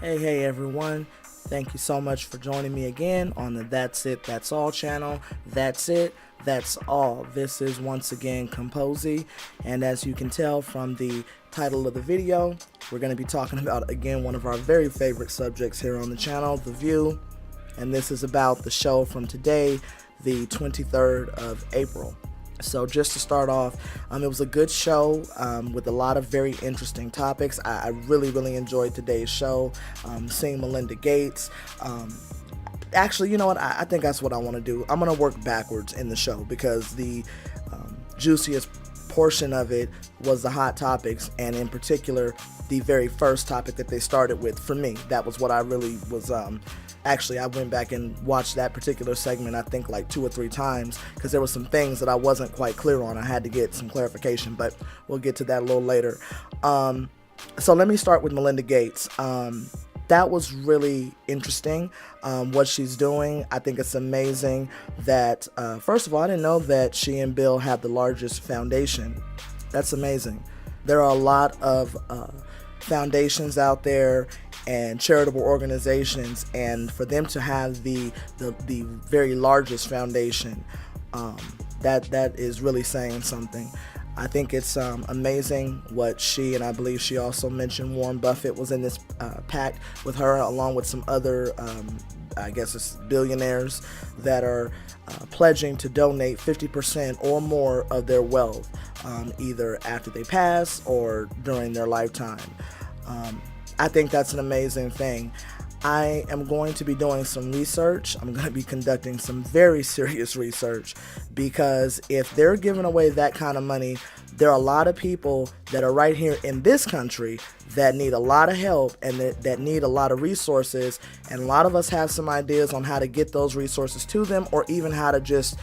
Hey everyone. Thank you so much for joining me again on the That's It, That's All channel. That's it, that's all. This is once again Composy, and as you can tell from the title of the video, we're going to be talking about again one of our very favorite subjects here on the channel, The View, and this is about the show from today, the 23rd of April. So just to start off, it was a good show with a lot of very interesting topics. I really enjoyed today's show, seeing Melinda Gates. Actually, you know what? I think that's what I want to do. I'm going to work backwards in the show because the juiciest portion of it was the hot topics, and in particular, the very first topic that they started with. For me, that was what I really was... Actually, I went back and watched that particular segment, I think like 2 or 3 times, because there were some things that I wasn't quite clear on. I had to get some clarification, but we'll get to that a little later. So let me start with Melinda Gates. That was really interesting, what she's doing. I think it's amazing that, first of all, I didn't know that she and Bill had the largest foundation. That's amazing. There are a lot of foundations out there and charitable organizations, and for them to have the very largest foundation, that is really saying something. I think it's amazing what she, and I believe she also mentioned Warren Buffett was in this pact with her, along with some other I guess it's billionaires that are pledging to donate 50% or more of their wealth, either after they pass or during their lifetime. I think that's an amazing thing. I am going to be doing some research. I'm going to be conducting some very serious research, because if they're giving away that kind of money, there are a lot of people that are right here in this country that need a lot of help and that need a lot of resources, and a lot of us have some ideas on how to get those resources to them, or even how to just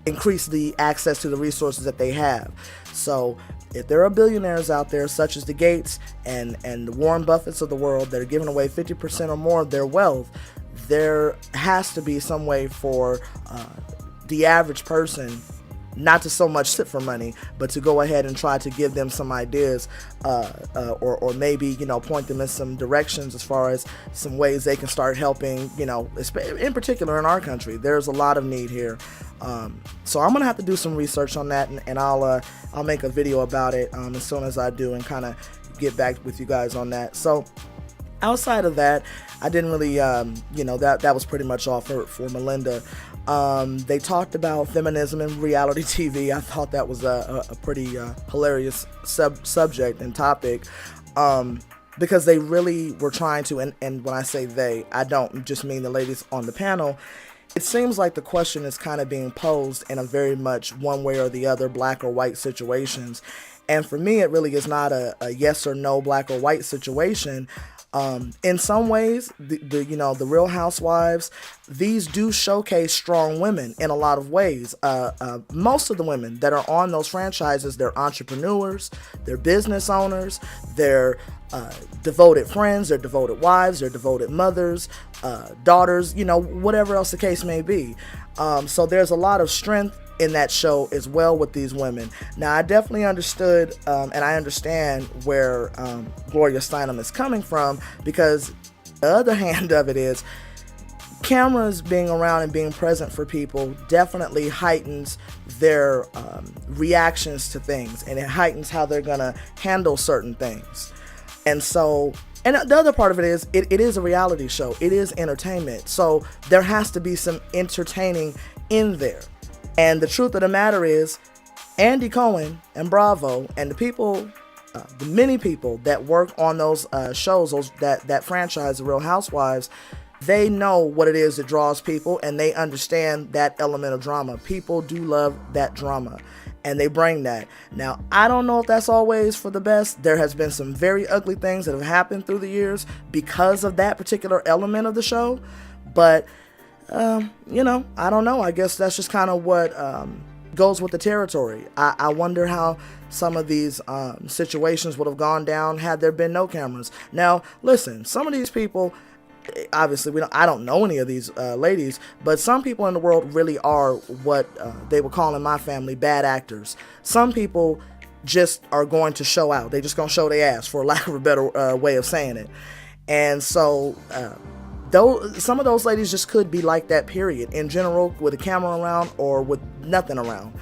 increase the access to the resources that they have. So if there are billionaires out there such as the Gates and the Warren Buffetts of the world that are giving away 50% or more of their wealth, there has to be some way for the average person not to so much sit for money, but to go ahead and try to give them some ideas, or maybe, point them in some directions as far as some ways they can start helping, in particular in our country. There's a lot of need here. So I'm gonna have to do some research on that, and I'll make a video about it as soon as I do, and kind of get back with you guys on that. So outside of that, I didn't really, that was pretty much all for Melinda. They talked about feminism in reality TV. I thought that was a pretty hilarious subject and topic, because they really were trying to, and when I say they, I don't just mean the ladies on the panel. It seems like the question is kind of being posed in a very much one way or the other, black or white situations. And for me, it really is not a yes or no, black or white situation. In some ways, the Real Housewives, these do showcase strong women in a lot of ways. Most of the women that are on those franchises, they're entrepreneurs, they're business owners, they're devoted friends, they're devoted wives, they're devoted mothers, daughters, whatever else the case may be. So there's a lot of strength in that show as well with these women. Now, I definitely understood, and I understand where Gloria Steinem is coming from, because the other hand of it is, cameras being around and being present for people definitely heightens their reactions to things, and it heightens how they're gonna handle certain things. And so, and the other part of it is, it is a reality show. It is entertainment. So there has to be some entertaining in there. And the truth of the matter is, Andy Cohen and Bravo and the people, the many people that work on those shows, that franchise, The Real Housewives, they know what it is that draws people, and they understand that element of drama. People do love that drama, and they bring that. Now, I don't know if that's always for the best. There has been some very ugly things that have happened through the years because of that particular element of the show, but I don't know. I guess that's just kind of what goes with the territory. I wonder how some of these situations would have gone down had there been no cameras. Now, listen, some of these people, obviously, I don't know any of these ladies, but some people in the world really are what they would call in my family bad actors. Some people just are going to show out. They just gonna show their ass, for lack of a better way of saying it. And so though some of those ladies just could be like that, period, in general, with a camera around or with nothing around.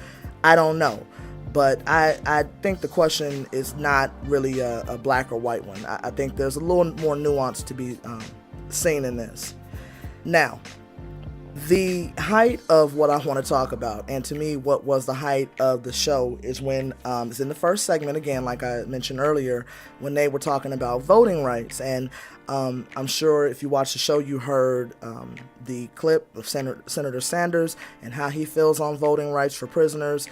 I don't know. But I think the question is not really a black or white one. I think there's a little more nuance to be seen in this. Now, the height of what I want to talk about, and to me what was the height of the show, is when it's in the first segment, again, like I mentioned earlier, when they were talking about voting rights. And I'm sure if you watched the show, you heard the clip of Senator Sanders and how he feels on voting rights for prisoners,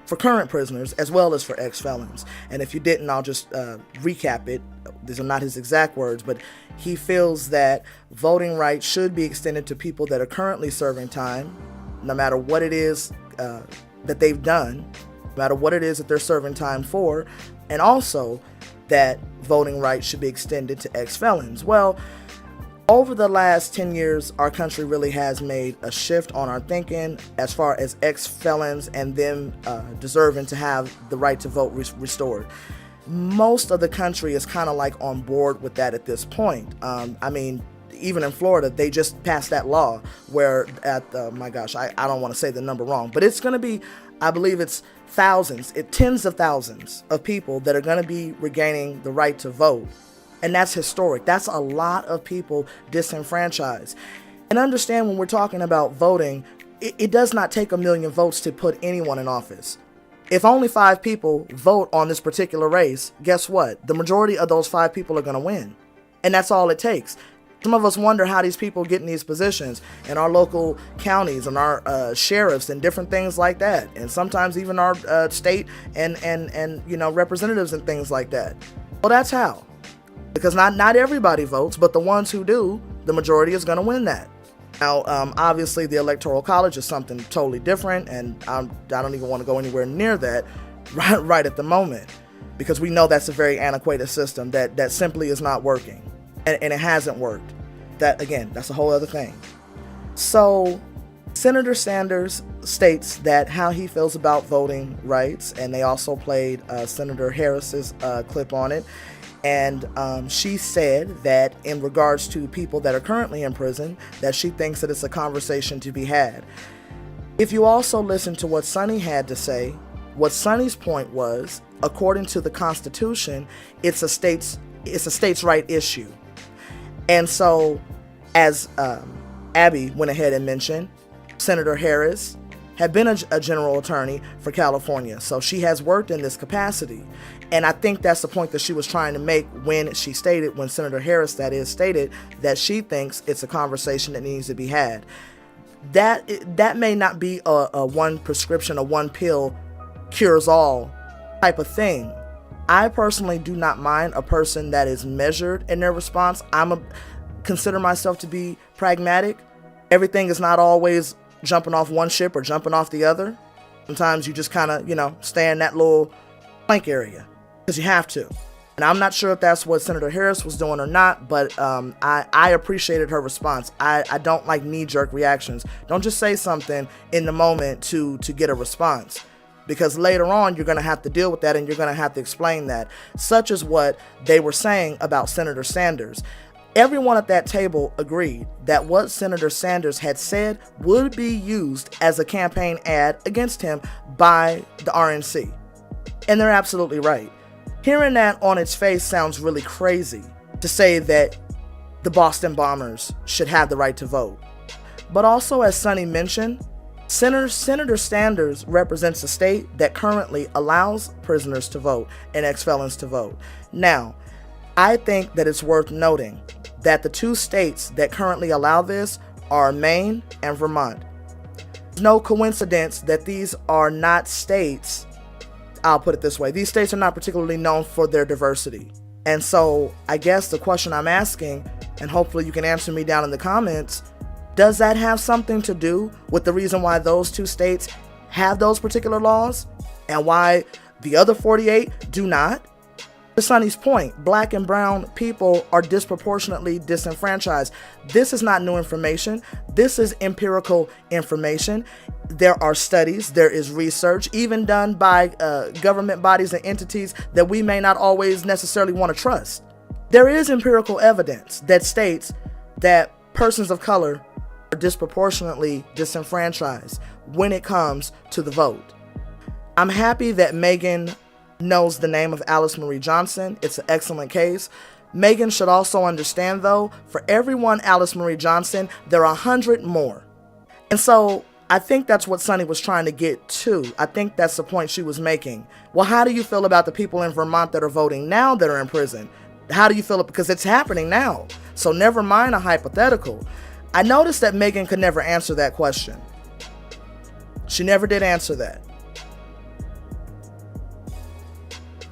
for current prisoners as well as for ex-felons. And if you didn't, I'll just recap it. These are not his exact words, but he feels that voting rights should be extended to people that are currently serving time, no matter what it is that they've done, no matter what it is that they're serving time for, and also that voting rights should be extended to ex-felons. Well, over the last 10 years, our country really has made a shift on our thinking as far as ex-felons and them deserving to have the right to vote restored. Most of the country is kind of like on board with that at this point. I mean, even in Florida, they just passed that law where my gosh, I don't want to say the number wrong, but it's going to be, I believe it's tens of thousands of people that are going to be regaining the right to vote. And that's historic. That's a lot of people disenfranchised. And understand, when we're talking about voting, it does not take 1 million votes to put anyone in office. If only 5 people vote on this particular race, guess what? The majority of those 5 people are going to win. And that's all it takes. Some of us wonder how these people get in these positions in our local counties and our sheriffs and different things like that. And sometimes even our state and representatives and things like that. Well, that's how. Because not everybody votes, but the ones who do, the majority is going to win that. Now, obviously, the Electoral College is something totally different, and I don't even want to go anywhere near that right at the moment, because we know that's a very antiquated system that simply is not working, and it hasn't worked. That, again, that's a whole other thing. So, Senator Sanders states that how he feels about voting rights, and they also played Senator Harris's clip on it. And she said that in regards to people that are currently in prison, that she thinks that it's a conversation to be had. If you also listen to what Sonny had to say, what Sonny's point was, according to the Constitution, it's a states' right issue. And so, as Abby went ahead and mentioned, Senator Harris had been a general attorney for California, so she has worked in this capacity. And I think that's the point that she was trying to make when Senator Harris, that is, stated that she thinks it's a conversation that needs to be had. That may not be a one prescription, a one pill cures all type of thing. I personally do not mind a person that is measured in their response. Consider myself to be pragmatic. Everything is not always jumping off one ship or jumping off the other. Sometimes you just kind of, stay in that little plank area because you have to. And I'm not sure if that's what Senator Harris was doing or not, but I appreciated her response. I don't like knee-jerk reactions. Don't just say something in the moment to get a response, because later on you're going to have to deal with that and you're going to have to explain that. Such as what they were saying about Senator Sanders. Everyone at that table agreed that what Senator Sanders had said would be used as a campaign ad against him by the RNC. And they're absolutely right. Hearing that on its face sounds really crazy, to say that the Boston Bombers should have the right to vote. But also, as Sonny mentioned, Senator Sanders represents a state that currently allows prisoners to vote and ex-felons to vote. Now, I think that it's worth noting that the 2 states that currently allow this are Maine and Vermont. It's no coincidence that these are not states, I'll put it this way, these states are not particularly known for their diversity. And so I guess the question I'm asking, and hopefully you can answer me down in the comments, does that have something to do with the reason why those 2 states have those particular laws and why the other 48 do not? To Sonny's point, black and brown people are disproportionately disenfranchised. This is not new information. This is empirical information. There are studies, there is research, even done by government bodies and entities that we may not always necessarily want to trust. There is empirical evidence that states that persons of color are disproportionately disenfranchised when it comes to the vote. I'm happy that Meghan knows the name of Alice Marie Johnson. It's an excellent case. Meghan should also understand, though, for every one Alice Marie Johnson, there are 100 more. And so I think that's what Sunny was trying to get to. I think that's the point she was making. Well, how do you feel about the people in Vermont that are voting now that are in prison? How do you feel? Because it's happening now. So never mind a hypothetical. I noticed that Meghan could never answer that question. She never did answer that.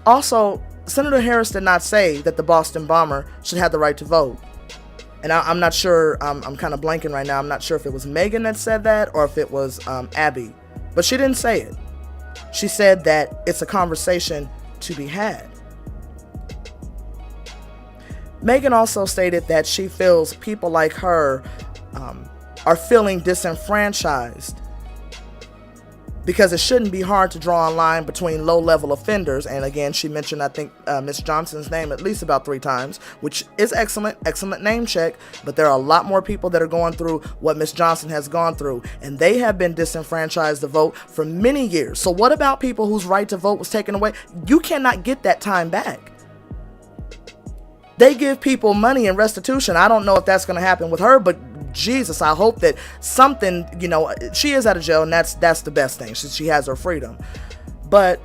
Also, Senator Harris did not say that the Boston bomber should have the right to vote. And I'm not sure, I'm kind of blanking right now. I'm not sure if it was Meghan that said that or if it was Abby. But she didn't say it. She said that it's a conversation to be had. Meghan also stated that she feels people like her are feeling disenfranchised because it shouldn't be hard to draw a line between low-level offenders. And again, she mentioned, I think, Miss Johnson's name at least about 3 times, which is excellent name check. But there are a lot more people that are going through what Miss Johnson has gone through, and they have been disenfranchised to vote for many years. So what about people whose right to vote was taken away? You cannot get that time back. They give people money in restitution. I don't know if that's going to happen with her, but Jesus, I hope that something, she is out of jail, and that's the best thing. She has her freedom. But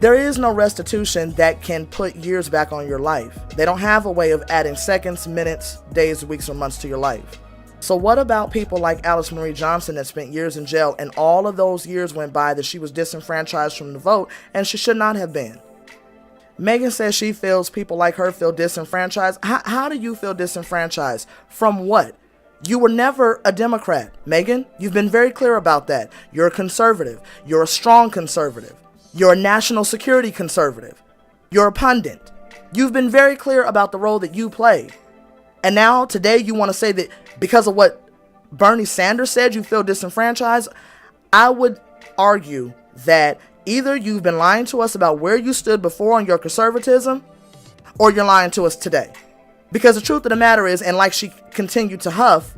there is no restitution that can put years back on your life. They don't have a way of adding seconds, minutes, days, weeks, or months to your life. So what about people like Alice Marie Johnson that spent years in jail, and all of those years went by that she was disenfranchised from the vote, and she should not have been? Meghan says she feels people like her feel disenfranchised. How do you feel disenfranchised? From what? You were never a Democrat, Meghan. You've been very clear about that. You're a conservative. You're a strong conservative. You're a national security conservative. You're a pundit. You've been very clear about the role that you play. And now, today, you want to say that because of what Bernie Sanders said, you feel disenfranchised? I would argue that either you've been lying to us about where you stood before on your conservatism, or you're lying to us today. Because the truth of the matter is, and like she continued to huff,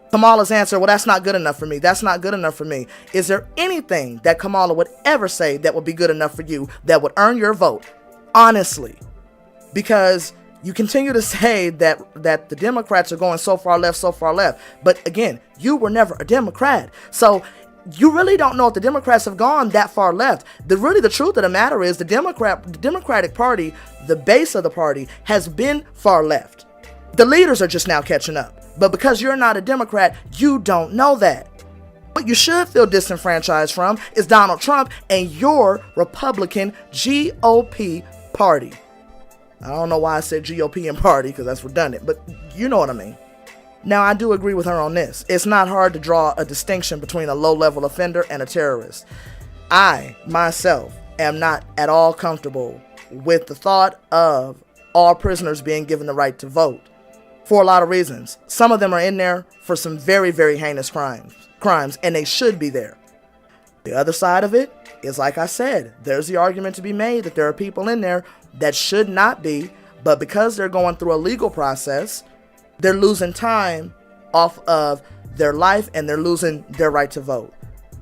Kamala's answer, well, that's not good enough for me. That's not good enough for me. Is there anything that Kamala would ever say that would be good enough for you, that would earn your vote? Honestly. Because you continue to say that the Democrats are going so far left. But again, you were never a Democrat. So you really don't know if the Democrats have gone that far left. The truth of the matter is the Democratic Party, the base of the party, has been far left. The leaders are just now catching up. But because you're not a Democrat, you don't know that. What you should feel disenfranchised from is Donald Trump and your Republican GOP party. I don't know why I said GOP and party, because that's redundant, but you know what I mean. Now, I do agree with her on this. It's not hard to draw a distinction between a low-level offender and a terrorist. I, myself, am not at all comfortable with the thought of all prisoners being given the right to vote for a lot of reasons. Some of them are in there for some very, very heinous crimes, and they should be there. The other side of it is, like I said, there's the argument to be made that there are people in there that should not be, but because they're going through a legal process, they're losing time off of their life, and they're losing their right to vote.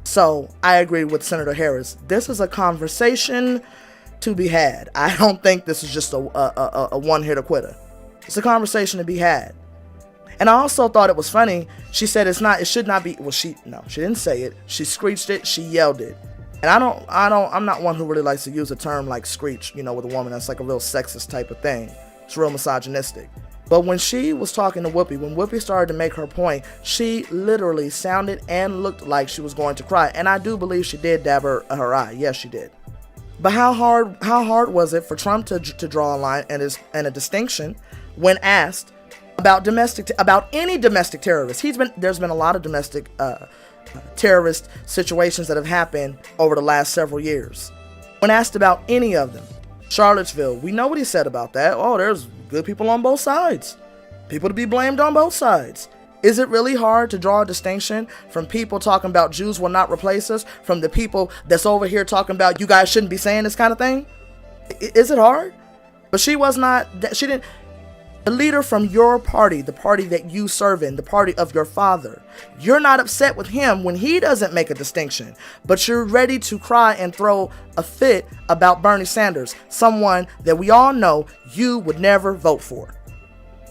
So I agree with Senator Harris. This is a conversation to be had. I don't think this is just a one-hitter quitter. It's a conversation to be had. And I also thought it was funny. She said it should not be. Well, she didn't say it. She screeched it. She yelled it. And I'm not one who really likes to use a term like screech, with a woman. That's like a real sexist type of thing. It's real misogynistic. But when she was talking to Whoopi, when Whoopi started to make her point, she literally sounded and looked like she was going to cry. And I do believe she did dab her eye. Yes, she did. But how hard was it for Trump to draw a line and a distinction when asked about any domestic terrorist? There's been a lot of domestic terrorist situations that have happened over the last several years. When asked about any of them, Charlottesville, we know what he said about that. Oh, there's good people on both sides. People to be blamed on both sides. Is it really hard to draw a distinction from people talking about Jews will not replace us, from the people that's over here talking about you guys shouldn't be saying this kind of thing? Is it hard? But she was not, she didn't, The leader from your party, the party that you serve in, the party of your father. You're not upset with him when he doesn't make a distinction, but you're ready to cry and throw a fit about Bernie Sanders, someone that we all know you would never vote for.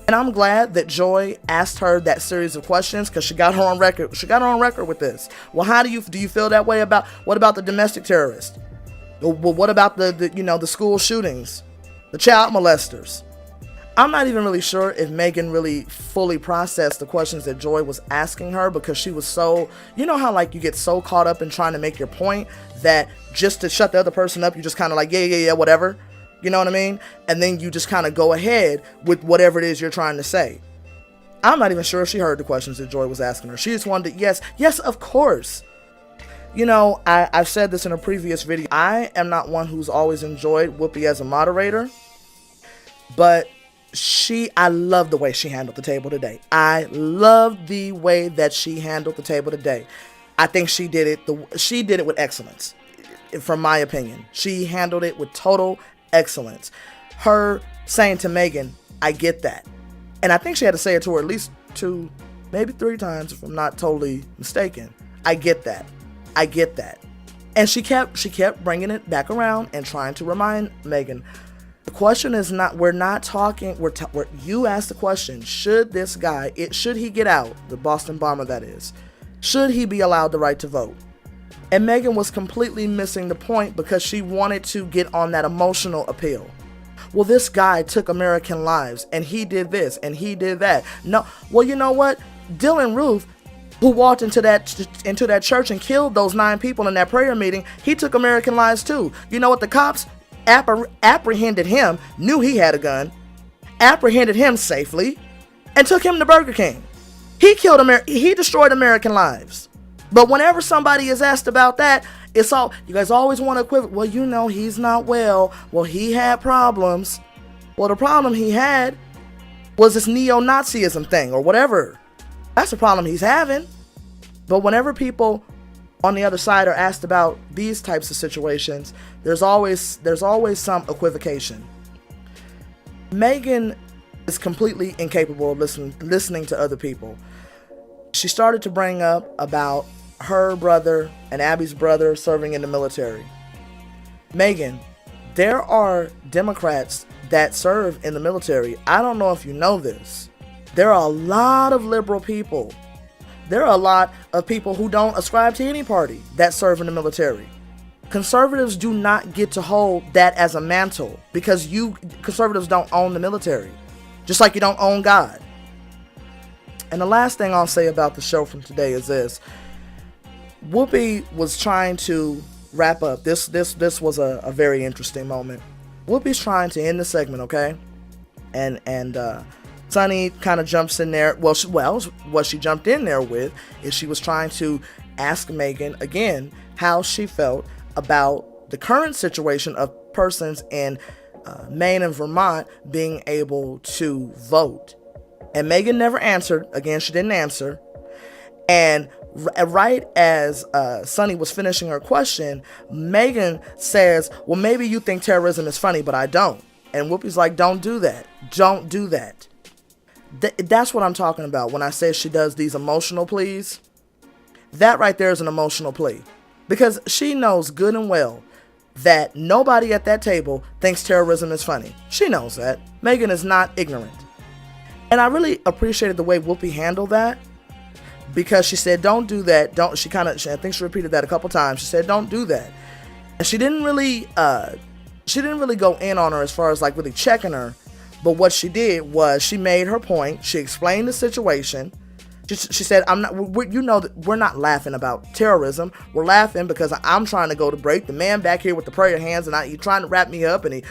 And I'm glad that Joy asked her that series of questions, because she got her on record. She got her on record with this. Well, how do you feel that way about, what about the domestic terrorists? Well, what about the school shootings, the child molesters? I'm not even really sure if Meghan really fully processed the questions that Joy was asking her, because she was so, you know how like you get so caught up in trying to make your point that just to shut the other person up, you just kind of like, yeah, whatever. You know what I mean? And then you just kind of go ahead with whatever it is you're trying to say. I'm not even sure if she heard the questions that Joy was asking her. She just wanted to, yes, of course. You know, I've said this in a previous video. I am not one who's always enjoyed Whoopi as a moderator, but I love the way she handled the table today. I love the way that she handled the table today. I think she did it with excellence, from my opinion. She handled it with total excellence. Her saying to Meghan, I get that. And I think she had to say it to her at least 2, maybe 3 times, if I'm not totally mistaken. I get that. I get that. And she kept bringing it back around and trying to remind Meghan, the question is not, you asked the question, should this guy, should he get out, the Boston bomber that is, should he be allowed the right to vote? And Meghan was completely missing the point because she wanted to get on that emotional appeal. Well, this guy took American lives and he did this and he did that. No, well, you know what? Dylan Roof, who walked into that church and killed those 9 people in that prayer meeting, he took American lives too. You know what? The cops apprehended him, knew he had a gun, apprehended him safely, and took him to Burger King. He destroyed American lives. But whenever somebody is asked about that, it's all, you guys always want to equivocate. Well, you know, he's not well. Well, he had problems. Well, the problem he had was this neo-Nazism thing or whatever. That's the problem he's having. But whenever people on the other side are asked about these types of situations, there's always some equivocation. Meghan is completely incapable of listening to other people. She started to bring up about her brother and Abby's brother serving in the military. Meghan, there are Democrats that serve in the military. I don't know if you know this. There are a lot of liberal people. There are a lot of people who don't ascribe to any party that serve in the military. Conservatives do not get to hold that as a mantle because conservatives don't own the military, just like you don't own God. And the last thing I'll say about the show from today is this. Whoopi was trying to wrap up. This was a very interesting moment. Whoopi's trying to end the segment, okay? And Sunny kind of jumps in there. Well, what she jumped in there with is she was trying to ask Meghan again how she felt about the current situation of persons in Maine and Vermont being able to vote. And Meghan never answered. Again, she didn't answer. And right as Sunny was finishing her question, Meghan says, well, maybe you think terrorism is funny, but I don't. And Whoopi's like, don't do that. Don't do that. That's what I'm talking about when I say she does these emotional pleas. That right there is an emotional plea. Because she knows good and well that nobody at that table thinks terrorism is funny. She knows that. Meghan is not ignorant. And I really appreciated the way Whoopi handled that, because she said, don't do that. I think she repeated that a couple times. She said, don't do that. And she didn't really go in on her as far as like really checking her. But what she did was she made her point. She explained the situation. She said, we're not laughing about terrorism. We're laughing because I'm trying to go to break. The man back here with the prayer hands and he's trying to wrap me up, and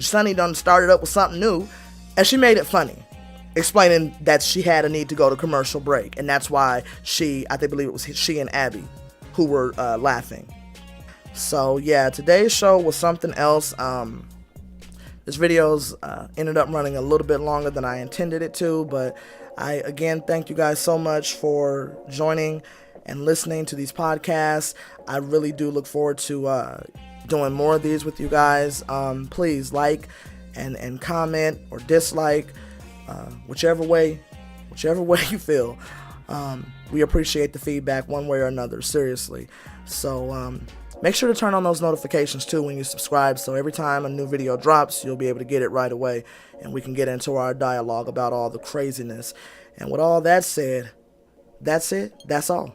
Sonny done started up with something new. And she made it funny, explaining that she had a need to go to commercial break. And that's why I believe it was she and Abby who were laughing. So yeah, today's show was something else. This video's ended up running a little bit longer than I intended it to, but I again thank you guys so much for joining and listening to these podcasts. I really do look forward to doing more of these with you guys. Please like and comment or dislike, whichever way you feel. We appreciate the feedback one way or another, seriously. So make sure to turn on those notifications too when you subscribe, so every time a new video drops, you'll be able to get it right away, and we can get into our dialogue about all the craziness. And with all that said, that's it, that's all.